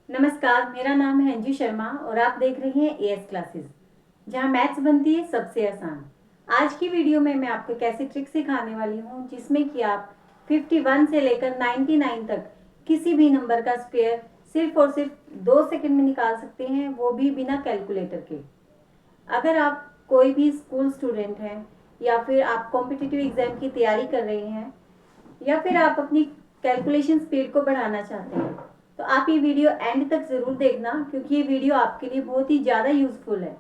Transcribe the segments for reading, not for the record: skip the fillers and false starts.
नमस्कार, मेरा नाम है अंजू शर्मा और आप देख रही हैं एएस क्लासेस, जहां मैथ्स बनती है सबसे आसान। आज की वीडियो में मैं आपको एक ऐसी ट्रिक सिखाने वाली हूं जिसमें कि आप 51 से लेकर 99 तक किसी भी नंबर का स्क्वायर सिर्फ और सिर्फ 2 सेकंड में निकाल सकते हैं, वो भी बिना कैलकुलेटर के। अगर आप कोई भी स्कूल स्टूडेंट हैं या फिर आप कॉम्पिटिटिव एग्जाम की तैयारी कर रहे हैं या फिर आप अपनी कैलकुलेशन स्पीड को बढ़ाना चाहते हैं, तो आप ये वीडियो एंड तक ज़रूर देखना, क्योंकि ये वीडियो आपके लिए बहुत ही ज़्यादा यूज़फुल है।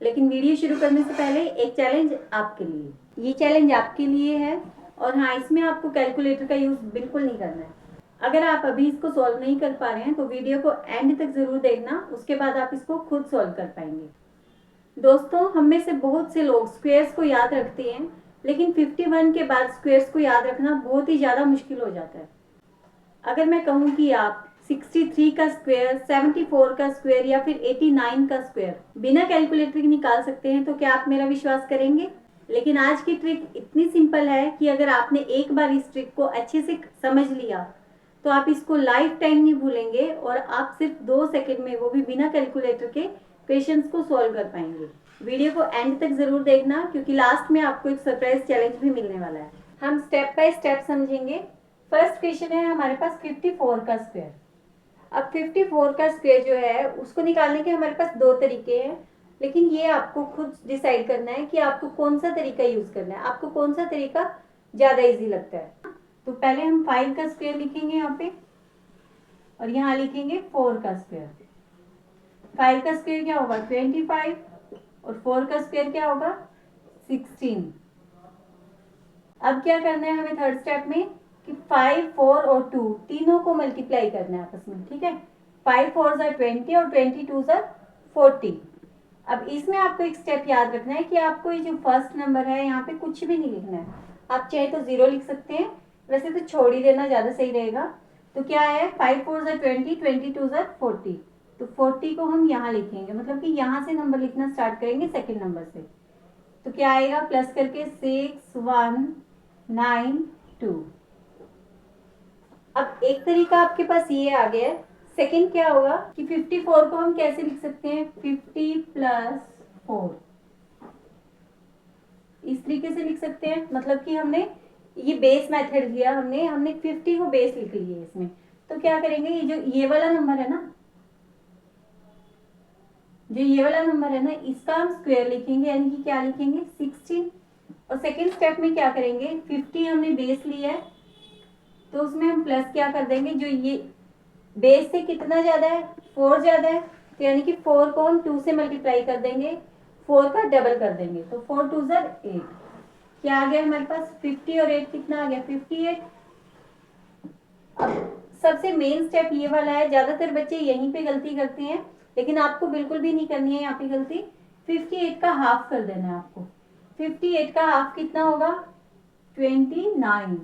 लेकिन वीडियो शुरू करने से पहले एक चैलेंज आपके लिए, ये चैलेंज आपके लिए है। और हाँ, इसमें आपको कैलकुलेटर का यूज़ बिल्कुल नहीं करना है। अगर आप अभी इसको सॉल्व नहीं कर पा रहे हैं तो वीडियो को एंड तक ज़रूर देखना, उसके बाद आप इसको खुद सॉल्व कर पाएंगे। दोस्तों, हम में से बहुत से लोग स्क्वेयर्स को याद रखते हैं, लेकिन 51 के बाद स्क्वेयर्स को याद रखना बहुत ही ज़्यादा मुश्किल हो जाता है। अगर मैं कहूँ कि आप 63 का स्क्वायर, 74 का स्क्वायर या फिर 89 का स्क्वायर बिना कैलकुलेटर के निकाल सकते हैं, तो क्या आप मेरा विश्वास करेंगे? लेकिन आज की ट्रिक इतनी सिंपल है कि अगर आपने एक बार इस ट्रिक को अच्छे से समझ लिया तो आप इसको लाइफ टाइम नहीं भूलेंगे और आप सिर्फ 2 सेकंड में, वो भी बिना कैलकुलेटर के, क्वेश्चंस को सॉल्व कर पाएंगे। वीडियो को एंड तक जरूर देखना, क्योंकि लास्ट में आपको एक सरप्राइज चैलेंज भी मिलने वाला है। हम स्टेप बाय स्टेप समझेंगे। फर्स्ट क्वेश्चन है हमारे पास 54 का स्क्वायर। अब 54 का स्क्वायर जो है उसको निकालने के हमारे पास दो तरीके हैं, लेकिन ये आपको खुद डिसाइड करना है कि आपको कौन सा तरीका यूज करना है, आपको कौन सा तरीका ज्यादा इजी लगता है। तो पहले हम 5 का स्क्वायर लिखेंगे यहाँ पे और यहाँ लिखेंगे 4 का स्क्वायर। 5 का स्क्वायर क्या होगा 25 और 4 का स्क्वायर क्या होगा 16। अब क्या करना है हमें थर्ड स्टेप में कि 5, 4 और 2 तीनों को मल्टीप्लाई करना है आपस में, ठीक है। 5 4 ज़ा 20 और 22 ज़ा 40। अब इसमें आपको एक स्टेप याद रखना है कि आपको ये जो फर्स्ट नंबर है यहाँ पे कुछ भी नहीं लिखना है। आप चाहे तो 0 लिख सकते हैं, वैसे तो छोड़ ही देना ज़्यादा सही रहेगा। तो क्या है 5 4 ज़ा 20, 22 ज़ा 40। तो 40 को हम यहाँ लिखेंगे, मतलब कि यहाँ से नंबर लिखना स्टार्ट करेंगे सेकेंड नंबर से। तो क्या आएगा प्लस करके 6 1 9 2। अब एक तरीका आपके पास ये आ गया है। सेकंड क्या होगा कि 54 को हम कैसे लिख सकते हैं 50 प्लस 4, इस तरीके से लिख सकते हैं। मतलब कि हमने ये बेस मेथड लिया, हमने 50 को बेस लिख लिया इसमें। तो क्या करेंगे, ये जो ये वाला नंबर है ना, जो ये वाला नंबर है ना, इसका हम स्क्वायर लिखेंगे, यानी कि क्या लिखेंगे 16। और सेकेंड स्टेप में क्या करेंगे 50 हमने बेस लिया है, तो उसमें हम प्लस क्या कर देंगे, जो ये बेस से कितना ज्यादा है 4 ज्यादा है, तो यानी कि 4 को हम 2 से मल्टीप्लाई कर देंगे, 4 का डबल कर देंगे, तो 4 2 ज़ा 8। क्या आ गया हमारे पास 50 और 8 कितना आ गया 58। अब सबसे मेन स्टेप ये वाला है, ज्यादातर बच्चे यहीं पे गलती करते हैं, लेकिन आपको बिल्कुल भी नहीं करनी है यहाँ पे गलती। 58 का हाफ कर देना है आपको। 58 का हाफ कितना होगा 29।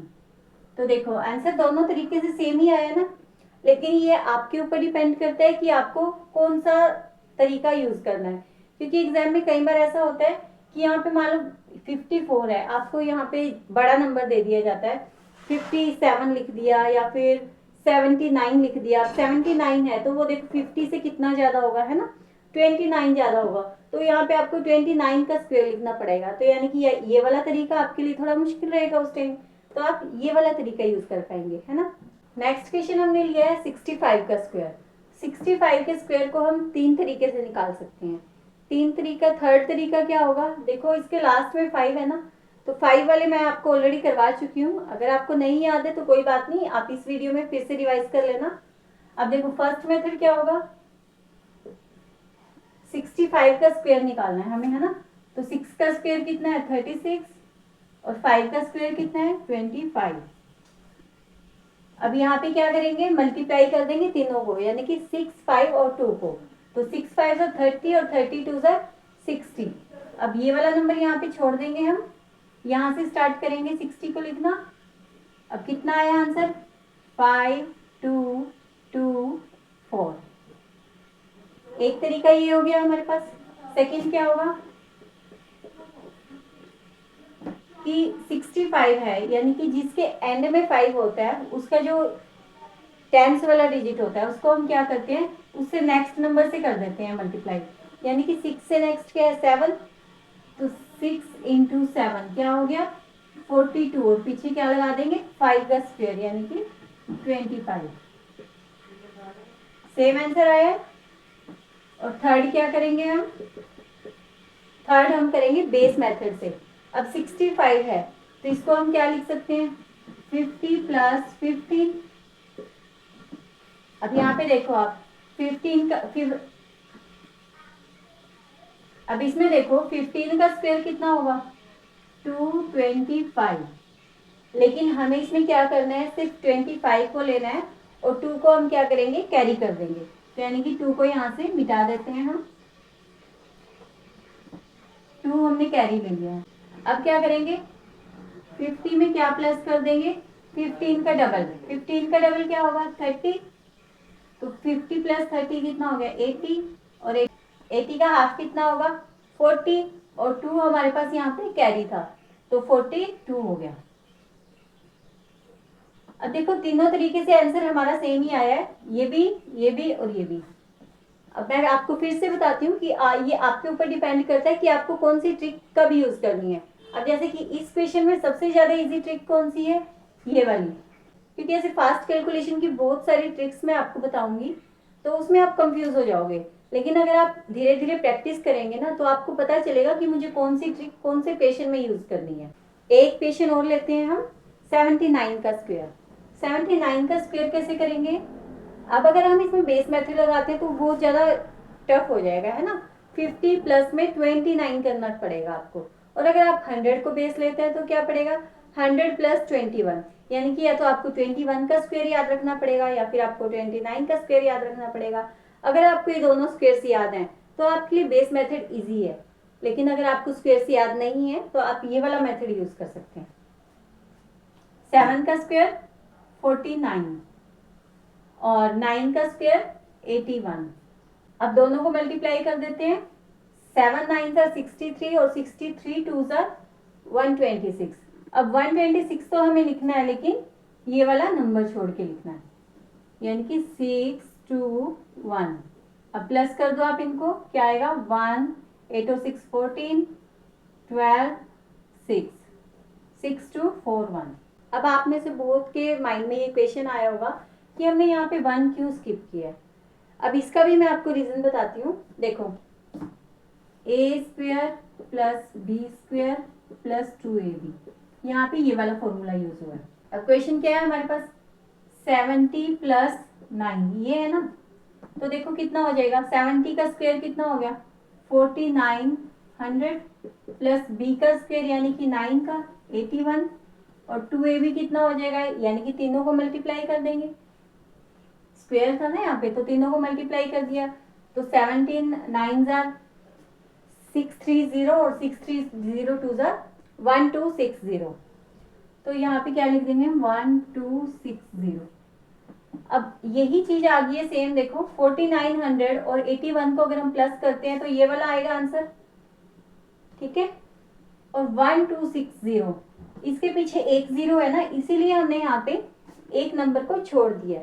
तो देखो आंसर दोनों तरीके से सेम ही आया ना, लेकिन ये आपके ऊपर डिपेंड करता है कि आपको कौन सा तरीका यूज करना है। क्योंकि एग्जाम में कई बार ऐसा होता है कि यहाँ पे मान लो 54 है, आपको यहाँ पे बड़ा नंबर दे दिया जाता है, 57 लिख दिया या फिर 79 लिख दिया। 79 है तो वो देखो 50 से कितना ज्यादा होगा, है ना, 29 ज्यादा होगा। तो यहाँ पे आपको 29 का स्क्वायर लिखना पड़ेगा, तो यानी कि ये वाला तरीका आपके लिए थोड़ा मुश्किल रहेगा उस टाइम, तो आप ये वाला तरीका यूज कर पाएंगे, है ना। नेक्स्ट क्वेश्चन हमने लिया है 65 का स्क्वायर। 65 के स्क्वायर को हम तीन तरीके से निकाल सकते हैं। तीन तरीका, थर्ड तरीका क्या होगा, देखो इसके लास्ट में 5 है ना, तो 5 वाले मैं आपको ऑलरेडी करवा चुकी हूँ। अगर आपको नहीं याद है तो कोई बात नहीं, आप इस वीडियो में फिर से रिवाइज कर लेना। अब देखो फर्स्ट मेथड क्या होगा, 65 का स्क्वायर निकालना है हमें, है ना। तो 6 का स्क्वायर कितना है 36 और 5 का स्क्वायर कितना है 25। अब यहाँ पे क्या करेंगे मल्टीप्लाई कर देंगे तीनों को, यानी कि 6 5 और 2 को। तो 6 5 ज़ा 30 और 32 ज़ा 60। अब ये वाला नंबर यहाँ पे छोड़ देंगे हम, यहाँ से स्टार्ट करेंगे 60 को लिखना। अब कितना आया आंसर 5 2 2 4। एक तरीका ये हो गया हमारे पास। सेकंड क्या होगा कि 65 है, यानी कि जिसके एंड में 5 होता है उसका जो टेंस वाला डिजिट होता है उसको हम क्या करते हैं, उससे नेक्स्ट नंबर से कर देते हैं मल्टीप्लाई। यानी कि 6 से नेक्स्ट क्या है 7, तो 6 इंटू 7 क्या हो गया 42, और पीछे क्या लगा देंगे 5 का स्क्वायर यानी कि 25। सेम आंसर आया है। और थर्ड क्या करेंगे हम, थर्ड हम करेंगे बेस मेथड से। अब 65 है तो इसको हम क्या लिख सकते हैं 50 प्लस 15। अब यहाँ पे देखो आप 15 का फिर अब इसमें देखो 15 का स्क्वायर कितना होगा 225, लेकिन हमें इसमें क्या करना है सिर्फ 25 को लेना है और 2 को हम क्या करेंगे कैरी कर देंगे, तो यानी कि 2 को यहाँ से मिटा देते हैं हम, 2 हमने कैरी ले लिया है। अब क्या करेंगे 50 में क्या प्लस कर देंगे 15 का डबल, 15 का डबल क्या होगा 30, तो 50 प्लस 30 कितना हो गया 80, और 80 का हाफ कितना होगा 40, और 2 हमारे पास यहाँ पे कैरी था तो 42 हो गया। अब देखो तीनों तरीके से आंसर हमारा सेम ही आया है, ये भी और ये भी। अब मैं आपको फिर से बताती हूँ कि ये आपके ऊपर डिपेंड करता है कि आपको कौन सी ट्रिक कब यूज करनी है। अब जैसे कि इस क्वेश्चन में सबसे ज्यादा इजी ट्रिक कौन सी है, ये वाली, क्योंकि ऐसे फास्ट कैलकुलेशन की बहुत सारी ट्रिक्स मैं आपको बताऊंगी तो उसमें आप कंफ्यूज हो जाओगे, लेकिन अगर आप धीरे धीरे प्रैक्टिस करेंगे ना तो आपको पता चलेगा कि मुझे कौन सी ट्रिक कौन से क्वेश्चन में यूज करनी है। एक क्वेश्चन और लेते हैं हम 79 का स्क्वायर। 79 का स्क्वायर कैसे करेंगे, अब अगर हम इसमें बेस मेथड लगाते हैं तो बहुत ज्यादा टफ हो जाएगा है ना, 50 प्लस में 29 करना पड़ेगा आपको, और अगर आप 100 को बेस लेते हैं तो क्या पड़ेगा 100 प्लस 21, यानी कि या तो आपको 21 का स्क्वायर याद रखना पड़ेगा या फिर आपको 29 का स्क्वायर याद रखना पड़ेगा। अगर आपको ये दोनों स्क्वायर्स याद हैं तो आपके लिए बेस मेथड इजी है, लेकिन अगर आपको स्क्वायर्स याद नहीं है तो आप ये वाला मेथड यूज कर सकते हैं। 7 का स्क्वायर 49 और 9 का स्क्वायर 81। अब दोनों को मल्टीप्लाई कर देते हैं, 7 9 सा 63 और 63 2 सा 126। अब 126 तो हमें लिखना है लेकिन ये वाला नंबर छोड़ के लिखना है, यानी कि 6 2 1। अब प्लस कर दो आप इनको, क्या आएगा 1 8 और 6 14 12 6 6 2 4 1। अब आप में से बहुत के माइंड में ये क्वेश्चन आया होगा कि हमने यहाँ पे 1 क्यों स्किप किया है। अब इसका भी मैं आपको रीजन बताती हूँ। देखो A square plus B square plus 2ab, यहाँ पे ये वाला फॉर्मूला यूज हुआ है। अब क्वेश्चन क्या है हमारे पास 70 प्लस 9 ये है ना, तो देखो कितना हो जाएगा 70 का स्क्वायर कितना हो गया 49 100 प्लस बी का स्क्वायर यानी कि 9 का 81, और 2ab कितना हो जाएगा, यानी कि तीनों को मल्टीप्लाई कर देंगे, स्क्वायर था ना यहाँ पे तो तीनों को मल्टीप्लाई कर दिया, तो 17 9 जार 630 और 630 2 जार 1260, तो यहाँ पे क्या लिख देंगे 1260। अब यही चीज आ गई है सेम, देखो 4900 और 81 को अगर हम प्लस करते हैं तो ये वाला आएगा आंसर, ठीक है। और 1260 इसके पीछे एक जीरो है ना, इसीलिए हमने यहाँ पे एक नंबर को छोड़ दिया।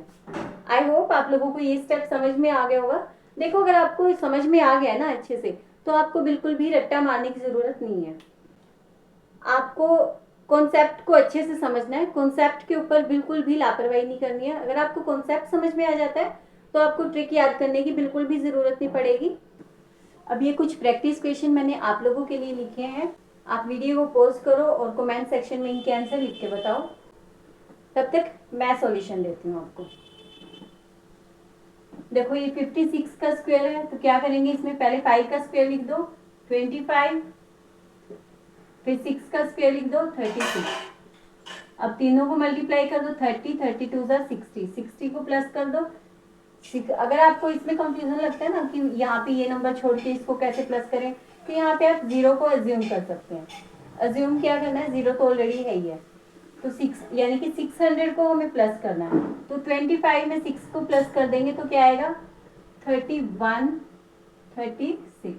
आई होप आप लोगों को ये स्टेप समझ में आ गया होगा। देखो अगर आपको समझ में आ गया ना अच्छे से तो आपको बिल्कुल भी रट्टा मारने की जरूरत नहीं है, आपको कॉन्सेप्ट को अच्छे से समझना है, कॉन्सेप्ट के ऊपर बिल्कुल भी लापरवाही नहीं करनी है। अगर आपको कॉन्सेप्ट समझ में आ जाता है तो आपको ट्रिक याद करने की बिल्कुल भी जरूरत नहीं पड़ेगी। अब ये कुछ प्रैक्टिस क्वेश्चन मैंने आप लोगों के लिए लिखे हैं, आप वीडियो को पॉज करो और कमेंट सेक्शन में इनके आंसर लिख के बताओ, तब तक मैं सॉल्यूशन देती हूँ आपको। देखो ये 56 का स्क्वायर है तो क्या करेंगे, इसमें पहले 5 का स्क्वायर लिख दो 25, फिर 6 का स्क्वायर लिख दो 36। अब तीनों को मल्टीप्लाई कर दो 30 32 सा 60, 60 को प्लस कर दो। अगर आपको इसमें कंफ्यूजन लगता है ना कि यहाँ पे ये नंबर छोड़ के इसको कैसे प्लस करें, तो यहाँ पे आप जीरो को अज्यूम कर सकते हैं। अज्यूम क्या करना है, जीरो तो ऑलरेडी है ही है, तो 6 यानी कि 600 को हमें प्लस करना है, तो 25 में 6 को प्लस कर देंगे तो क्या आएगा 31 36।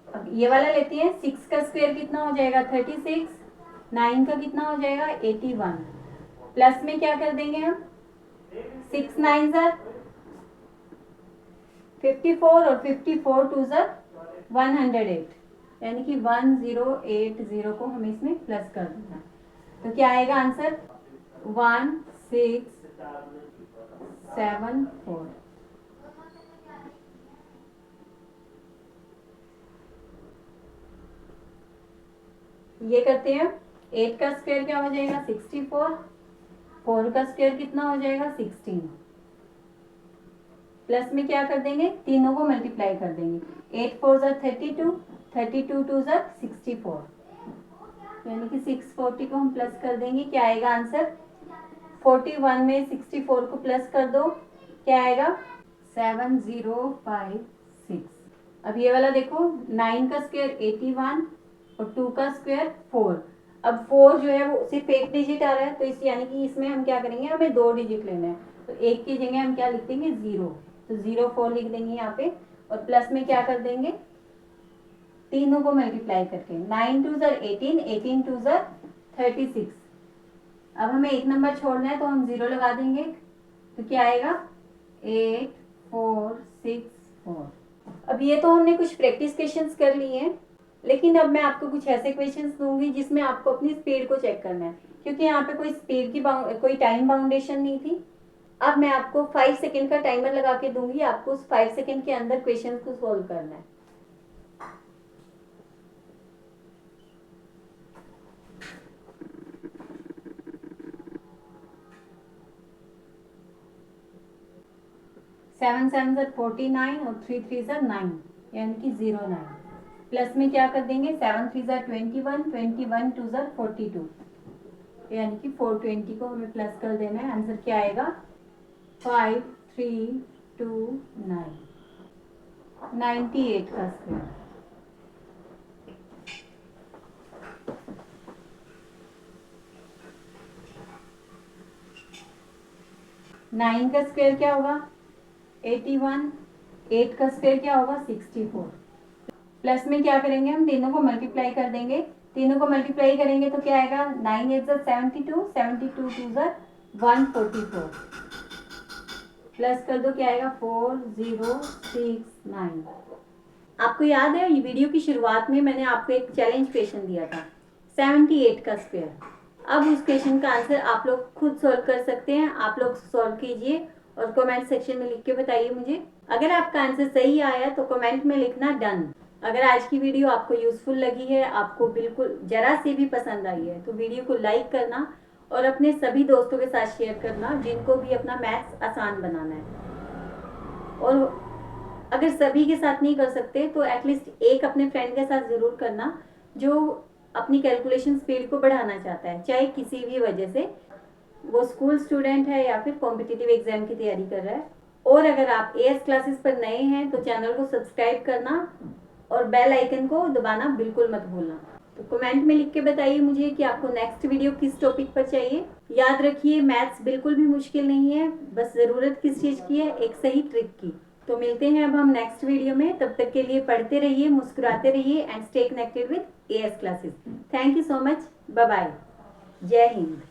अब ये वाला लेते हैं, 6 का स्क्वायर कितना हो जाएगा 36, 9 का कितना हो जाएगा 81, प्लस में क्या कर देंगे हम 6 9 ज़र 54 और 54 2 ज़र 108, यानी कि 1080 को हमें इसमें प्लस कर देना है। तो क्या आएगा आंसर 1674। ये करते हैं, 8 का स्क्वायर क्या हो जाएगा 64, 4 का स्क्वायर कितना हो जाएगा 16, प्लस में क्या कर देंगे, तीनों को मल्टीप्लाई कर देंगे। 8 4 ज़र 32, 32 2 ज़र 64, यानी कि 640 को हम प्लस कर देंगे। क्या आएगा आंसर 41 में 64 को प्लस कर दो, क्या आएगा 7056। अब ये वाला देखो, 9 का स्क्वायर 81 और 2 का स्क्वायर 4। अब 4 जो है वो सिर्फ एक डिजिट आ रहा है, तो इस यानी कि इसमें हम क्या करेंगे, हमें 2 डिजिट लेना है, तो एक की जगह हम क्या लिख देंगे 0, तो 04 लिख देंगे यहाँ पे, और प्लस में क्या कर देंगे, तीनों को मल्टीप्लाई करके 9 2 ज़र 18, 18 2 ज़र 36। अब हमें एक नंबर छोड़ना है तो हम 0 लगा देंगे, तो क्या आएगा 8464। अब ये तो हमने कुछ प्रैक्टिस क्वेश्चंस कर लिए हैं, लेकिन अब मैं आपको कुछ ऐसे क्वेश्चंस दूंगी जिसमें आपको अपनी स्पीड को चेक करना है, क्योंकि यहाँ पे कोई स्पीड की कोई टाइम बाउंडेशन नहीं थी। अब मैं आपको 5 सेकेंड का टाइमर लगा के दूंगी, आपको उस 5 सेकेंड के अंदर क्वेश्चन को सोल्व करना है। सेवन 7 ज़र 49 और 3 3 ज़र 9, यानी कि 09, प्लस में क्या कर देंगे 7 3 ज़र 21, 21 2 ज़र 42, यानी कि 420 को हमें प्लस कर देना है। आंसर क्या आएगा 5329, 98 का स्क्वायर। 9 का स्क्वायर क्या होगा 81, 8 का स्क्वायर क्या होगा 64, प्लस में क्या करेंगे, हम तीनों को मल्टीप्लाई कर देंगे। तीनों को मल्टीप्लाई करेंगे तो क्या आएगा 9 8 ज़र 72, 72 2 ज़र 144, प्लस कर दो, क्या आएगा 4069। आपको याद है ये वीडियो की शुरुआत में मैंने आपको एक चैलेंज क्वेश्चन दिया था 78 का स्क्वायर। अब उस क्वेश्चन का आंसर आप लोग खुद सॉल्व कर सकते हैं, आप लोग सॉल्व कीजिए और कमेंट सेक्शन में लिख के बताइए मुझे। अगर आपका आंसर सही आया तो कमेंट में लिखना डन। अगर आज की वीडियो आपको यूजफुल लगी है, आपको बिल्कुल जरा सी भी पसंद आई है, तो वीडियो को लाइक करना और अपने सभी दोस्तों के साथ शेयर करना जिनको भी अपना मैथ्स आसान बनाना है। और अगर सभी के साथ नहीं कर सकते तो एटलीस्ट एक अपने फ्रेंड के साथ ज़रूर करना जो अपनी कैलकुलेशन स्पीड को बढ़ाना चाहता है, चाहे किसी भी वजह से, वो स्कूल स्टूडेंट है या फिर कॉम्पिटिटिव एग्जाम की तैयारी कर रहा है। और अगर आप एएस क्लासेस पर नए हैं तो चैनल को सब्सक्राइब करना और बेल आइकन को दबाना बिल्कुल मत भूलना। तो कमेंट में लिख के बताइए मुझे कि आपको नेक्स्ट वीडियो किस टॉपिक पर चाहिए। याद रखिए मैथ्स बिल्कुल भी मुश्किल नहीं है, बस ज़रूरत किस चीज़ की है, एक सही ट्रिक की। तो मिलते हैं अब हम नेक्स्ट वीडियो में, तब तक के लिए पढ़ते रहिए, मुस्कुराते रहिए and stay connected with AS classes. Thank you so much, bye bye, जय हिंद।